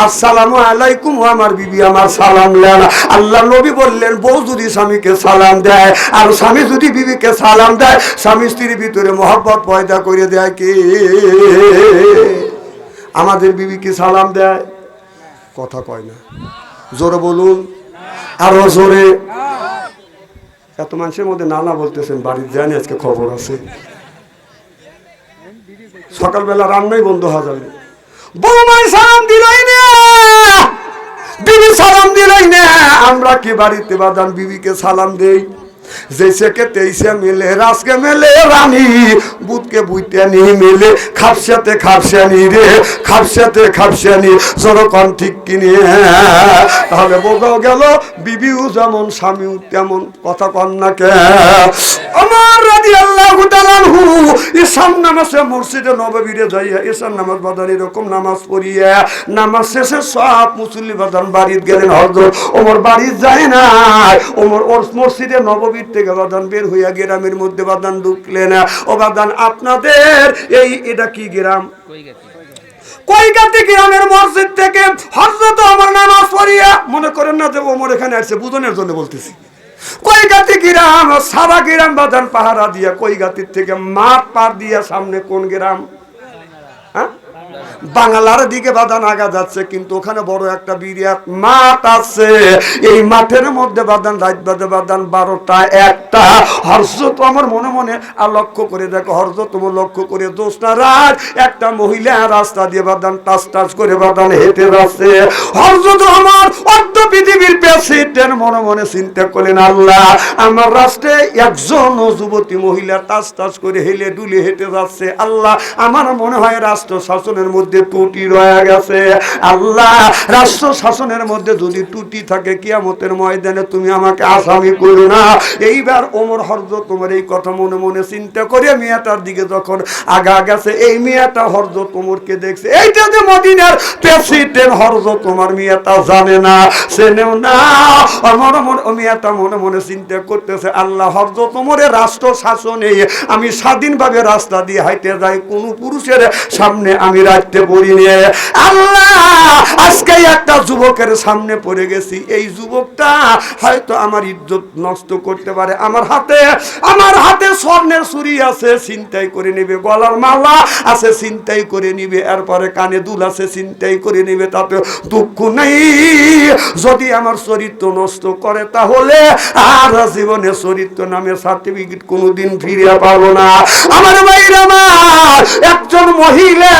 আসসালামু আলাইকুম, আমার বিবি আমার সালাম দেন। আল্লাহ নবী বললেন, বউ যদি স্বামীকে সালাম দেয় আর স্বামী যদি বিবিকে সালাম দেয়, স্বামী স্ত্রীর ভিতরে মহব্বত পয়দা করে দেয় কে? আমাদের বিবি কি সালাম দেয়? কথা কয় না, জোরে বলুন, আরো জোরে। এত মানুষের মধ্যে নানা বলতেছেন, বাড়ির জানি আজকে খবর আছে, সকালবেলা রান্নাই বন্ধ হয়ে যাবে। বৌমাই সালাম দিলাই না, বিবি সালাম দিলাই না। আমরা কি বাড়িতে বাদান বিবিকে সালাম দেই? जैसे के तैसे मिले रास के मिले रानी बुत के बुते नहीं मिले खापसाते खापसानी रे खापसाते खापसानी जरो कौन ठीक किने তাহলে বোঝা গেল বিবিও যেমন স্বামীও তেমন। কথা কন না কে? ওমর রাদিয়াল্লাহু তাআলা আনহু ঈশান নামাজে মসজিদে নববীতে যাইয়া ঈশান নামাজ বাদান এরকম নামাজ পড়িয়া নামাজ শেষে সব মুসল্লি বাদান বাড়িতে গেলেন। হযরত ওমর বাড়ি যায় না, ওমর ওর মসজিদে নববী থেকে বাদান বের হইয়া গ্রামের মধ্যে বাদান ঢুকলেন। ও বাদান আপনাদের এটা কি গ্রাম? কইগাতি গ্রামের মসজিদ থেকে হযরত ওমর নামাজ পড়িয়া, মনে করেন না যে ওমর এখানে আসছে, বুঝনের জন্য বলতেছি। কইগাতি গ্রাম সারা গ্রাম বাদান পাহারা দিয়া, কইগাতির থেকে মাঠ পার দিয়া সামনে কোন গ্রাম? বাংলার দিকে বাদান আগা যাচ্ছে, কিন্তু ওখানে বড় একটা বিরাট মাঠ আছে। এই মাঠের মধ্যে বাদান রাত বাদে বাদান 12টা 1টা। হযরত আমার মনে মনে আর লক্ষ্য করে দেখো, হযরত তোমার লক্ষ্য করে দোষটা রাত একটা মহিলা রাস্তা দিয়ে বাদান টাচ টাচ করে বাদান হেঁটে যাচ্ছে। হযরত আমার অর্ধ পৃথিবীর প্রেসিডেন্ট মনে মনে চিন্তা করলেন, আল্লাহ আমার রাষ্ট্রে একজন যুবতী মহিলা টাচ টাচ করে হেলে ডুলে হেঁটে যাচ্ছে। আল্লাহ আমার মনে হয় রাষ্ট্র শাসনের মধ্যে ত্রুটি রয়ে গেছে। আল্লাহ রাষ্ট্র শাসনের মধ্যে যদি ত্রুটি থাকে, কিয়ামতের ময়দানে তুমি আমাকে আসামি করো না। এইবার ওমর হযরত তোমার এই কথা মনে মনে চিন্তা করে মেয়েটার দিকে যখন আগা গেছে, এই মেয়েটা হযরত ওমরকে দেখছে। এইটা যে মদিনার প্রেসিডেন্ট হযরত তোমার মেয়েটা জানে না, চেনেও না। মেয়েটা মনে মনে চিন্তা করতেছে, আল্লাহ হযরত ওমরের রাষ্ট্র শাসনে আমি স্বাধীনভাবে রাস্তা দিয়ে হাইটে যাই, কোন পুরুষের সামনে আমি রাখতে পড়িনি। আল্লাহ আজকে একটা যুবকের সামনে পড়ে গেছি, এই যুবকটা হয়তো আমার ইজ্জত নষ্ট করতে পারে। আমার হাতে স্বর্ণের চুড়ি আছে, ছিনতাই করে নেবে। গলার মালা আছে, ছিনতাই করে নিবে। এরপরে কানে দুল আছে, ছিনতাই করে নিবে। তাতে দুঃখ নেই। যদি আমার চরিত্র নষ্ট করে, তাহলে আর জীবনে চরিত্র নামে সার্টিফিকেট কোনোদিন ফিরে পাবো না। আমার ভাইরা আমার, একজন মহিলা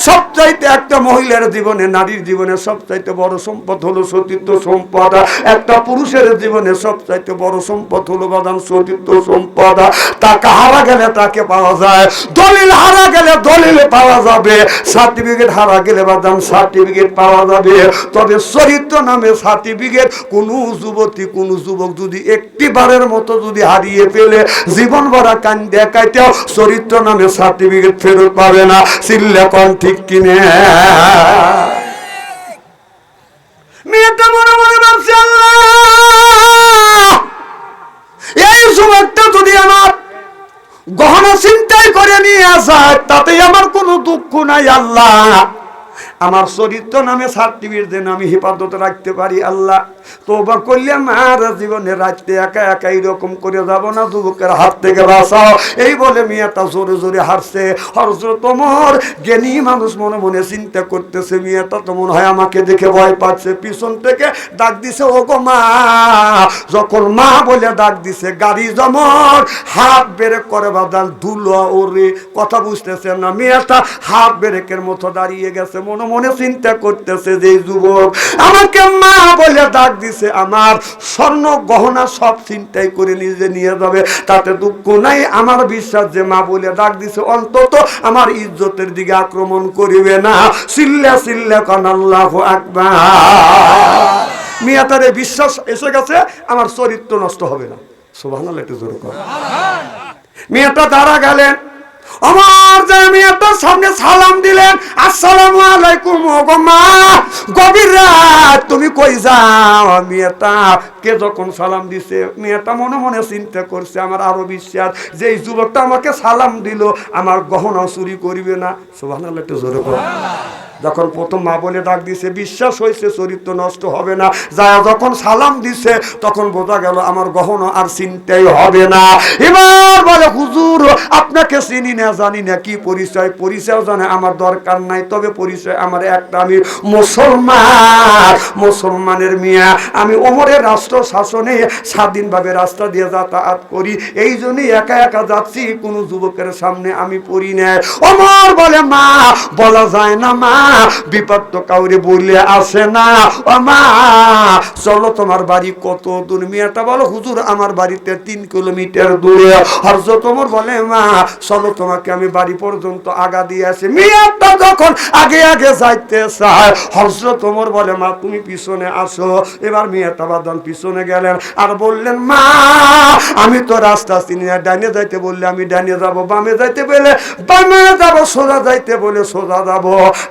সবচাইতে, একটা মহিলার জীবনে, নারীর জীবনে সবচাইতে বড় সম্পদ হলো সতীত্ব সম্পদ। একটা পুরুষের জীবনে সবচাইতে বড় সম্পদ হলো বাদান সতীত্ব সম্পদ। টাকা হারা গেলে তাকে পাওয়া যায়, দলিল হারা গেলে দলিল পাওয়া যাবে, সার্টিফিকেট হারা গেলে বাদান সার্টিফিকেট পাওয়া যাবে। তবে চরিত্র নামে সার্টিফিকেট কোন যুবতী, কোন যুবক যদি একটিবারের মতো যদি হারিয়ে ফেলে, জীবন ভরা কান দেখাইতেও চরিত্র নামে সার্টিফিকেট ফেরত পাবে না। চিল্লা কোন ঠিক কিনে? মেয়েটা মনে মনে ভাবছে, আল্লাহ এই যুবকটা যদি আমার গহনা চিন্তাই করে নিয়ে আসায়, তাতে আমার কোনো দুঃখ নাই। আল্লাহ আমার চরিত্র নামে সার্টিফিকেট দেন, আমি হেফাজতে রাখতে পারি। আল্লাহ তওবা করলাম, আর জীবনে রাখতে একা একা এরকম করে যাব না, যুবকের হাত থেকে বাঁচাও। এই বলে মেয়েটা জোরে জোরে হারছে। হযরত ওমর জ্ঞানী মানুষ মনে মনে চিন্তা করতেছে, মেয়েটা তো মনে হয় আমাকে দেখে ভয় পাচ্ছে। পিছন থেকে ডাক দিছে, ও গো মা। যখন মা বলে ডাক দিছে, গাড়ি যেমন হাত ব্রেক করে বাদান ধুলো ওরে, কথা বুঝতেছে না। মেয়েটা হাত ব্রেকের মতো দাঁড়িয়ে গেছে, মনে মনে চিন্তা করতেছে যে যুবক আমাকে মা বলে ডাক দিছে, আমার স্বর্ণ গহনা সব চিন্তাই করে নিজে নিয়ে যাবে, তাতে দুঃখ নাই। আমার বিশ্বাস যে মা বলে ডাক দিছে, অন্তত আমার ইজ্জতের দিকে আক্রমণ করিবে না। চিল্লা চিল্লা কান আল্লাহু আকবার। মেয়েটারে বিশ্বাস এসে গেছে, আমার চরিত্র নষ্ট হবে না। সুবহানাল্লাহ, একটু জোরে কর। মেয়েটা দাঁড়া গেলেন, আমার মেয়েটার সামনে সালাম দিলেন, আসসালামু আলাইকুম। ওগো মা, গভীর রাত, তুমি কই যাও? মেয়েটা কে যখন সালাম দিছে মেয়েটা মনে মনে চিন্তা করছে আমার আরো বিশ্বাস যে এই যুবকটা আমাকে সালাম দিল আমার গহনা চুরি করবে না। সুবহানাল্লাহ, একটু জোরে বলো। যখন প্রথম মা বলে ডাক দিছে বিশ্বাস হয়েছে চরিত্র নষ্ট হবে না, যা যখন সালাম দিছে তখন বোঝা গেল আমার গহনা আর চিনতেই হবে না। এবার বলে হুজুর আপনাকে চিনি না জানি না কি পরিচয়, পরিচয় জানে আমার দরকার নাই, তবে পরিচয় আমার একটা, আমি মুসলমান, মুসলমানের মিয়া। আমি ওমরের রাষ্ট্র শাসনে স্বাধীনভাবে রাস্তা দিয়ে যাতায়াত করি, এই জন্যই একা একা যাচ্ছি, কোনো যুবকের সামনে আমি পড়ি না। ওমর বলে মা বলা যায় না মা, বিপদ তো কাউরে বললে আসে না। ও মা চলো তোমার বাড়ি কত দূর? মেয়েটা বলো হুজুর আমার বাড়িতে 3 কিলোমিটার দূরে। হযরত ওমর বলে মা চলো তোমাকে আমি বাড়ি পর্যন্ত আগা দিয়ে আসি। মেয়েটা যখন আগে আগে যাইতে চায় হযরত ওমর বলে মা তুমি পিছনে আসো। এবার মেয়েটা বাদান পিছনে গেলেন আর বললেন মা আমি তো রাস্তা চিনি না, ডাইনে যাইতে বললে আমি ডাইনে যাব, বামে যাইতে বলে বামে যাব, সোজা যাইতে বলে সোজা যাব।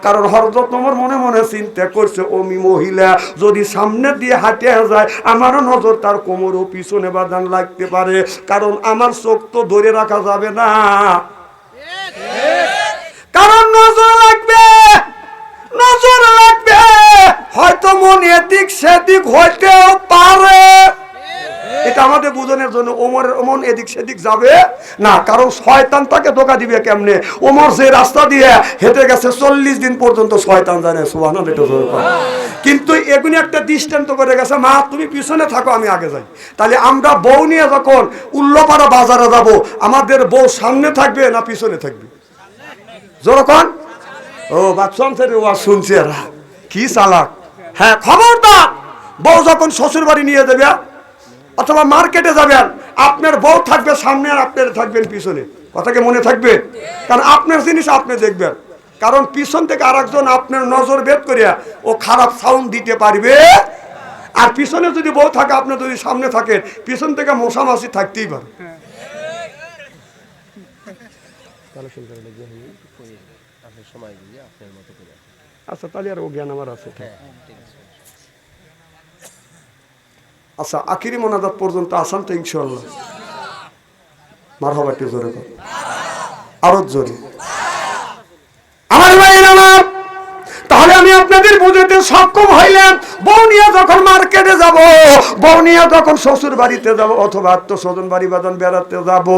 কারণ হযরত ওমর মনে মনে চিন্তা করছে ওমি মহিলা যদি সামনে দিয়ে হাঁটে যায় আমারও নজর তার কোমর ও পিছনে বাদান লাগতে পারে, কারণ আমার চোখ তো ধরে রাখা যাবে না, কারণ নজর লাগবে, নজর লাগবে, হয়তো মন এদিক সেদিক হইতেও পারে। এটা আমাদের বুঝানোর জন্য ওমরের মন এদিক সেদিক যাবে না, কারণ শয়তান তাকে ধোঁকা দিবে কেমনে। ওমর যে রাস্তা দিয়ে হেঁটে গেছে 40 দিন পর্যন্ত শয়তান জানে। সুবহানাল্লাহ, এটা জোরে বলো। কিন্তু এগুলি একটা দৃষ্টান্ত করে গেছে মা তুমি পিছনে থাকো আমি আগে যাই। তাহলে আমরা বউ নিয়ে যখন উল্লাপাড়া বাজারে যাব আমাদের বউ সামনে থাকবে না পিছনে থাকবে? যখন ও বাচ্চা শুনছে এরা কি চালাক। হ্যাঁ খবরদার, বউ যখন শ্বশুর বাড়ি নিয়ে যাবে অথবা মার্কেটে যাবেন আপনার বউ থাকবে সামনে আর আপনার থাকবেন পিছনে। কথাকে মনে থাকবে, কারণ আপনার জিনিস আপনি দেখবেন, কারণ পিছন থেকে আরেকজন আপনার নজর ভেদ করিয়া ও খারাপ সাউন্ড দিতে পারবে। আর পিছনে যদি বউ থাকে আপনি যদি সামনে থাকেন পিছন থেকে মশা মাছি থাকতেই পারে। আচ্ছা তাহলে আর ও জ্ঞান আমার আছে। আচ্ছা আখিরি মোনাজাত পর্যন্ত আসান তো ইনশাআল্লাহ? মারহাবা, একটু জোরে কর, আরো জোরে। আমার ভাইয়েরা আমার, তাহলে আমি আপনাদের বুঝাতে সক্ষম হইলাম বউ নিয়ে যখন মার্কেটে যাব, বউ নিয়ে যখন শ্বশুর বাড়িতে যাব অথবা আত্মস্বজন বাড়ি বাদান বেড়াতে যাব,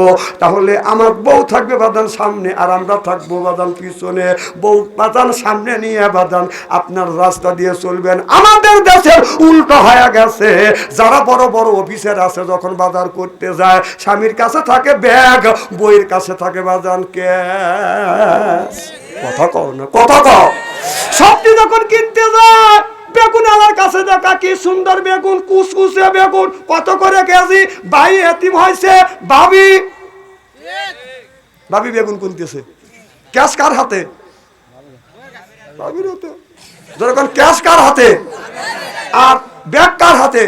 তাহলে আমার বউ থাকবে বাদান সামনে আর আমরা থাকবো বাদান পিছনে। বউ বাদান সামনে নিয়ে বাদান আপনার রাস্তা দিয়ে চলবেন। আমাদের দেশের উল্টো হয়ে গেছে, যারা বড় বড় অফিসার আছে যখন বাজার করতে যায় স্বামীর কাছে থাকে ব্যাগ, বইয়ের কাছে থাকে বাদান ক্যাশ। কথা কও না, কথা কও। সবজি যখন কিনতে যায় বেগুন আমার কাছে দেখা কি সুন্দর বেগুন, কুচকুচে বেগুন, কত করে কেজি? ভাই এতিম হয়েছে ভাবি, ভাবি বেগুন কিনতেছে, ক্যাশ কার হাতে? ভাবির হাতে। যখন ক্যাশ কার হাতে আর ব্যাগ কার হাতে?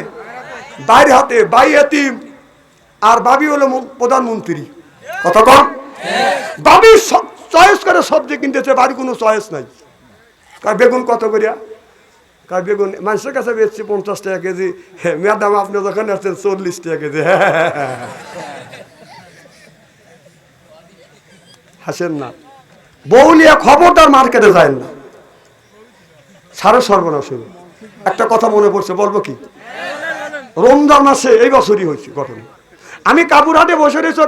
ভাইয়ের হাতে। ভাই এতিম আর ভাবি হলো প্রধানমন্ত্রী। কথা কম। ভাবি চয়েস করে সবজি কিনতেছে, বাড়ি কোনো চয়েস নাই। কার বেগুন কত করিয়া? কার বেগুন মানুষের কাছে বেচছি 50 টাকা কেজি। ম্যাডাম আপনি যখন আসছেন 40 টাকা কেজি। হাসেন না, বউলিয়া খবরদার মার্কেটে যায় না, সারা সর্বনাশ হইল। একটা কথা মনে পড়ছে, বলবো কি? রমজান মাসে এই বছরই হয়েছে ঘটনা। আমি কাপুরহাটে বসে রয়েছি,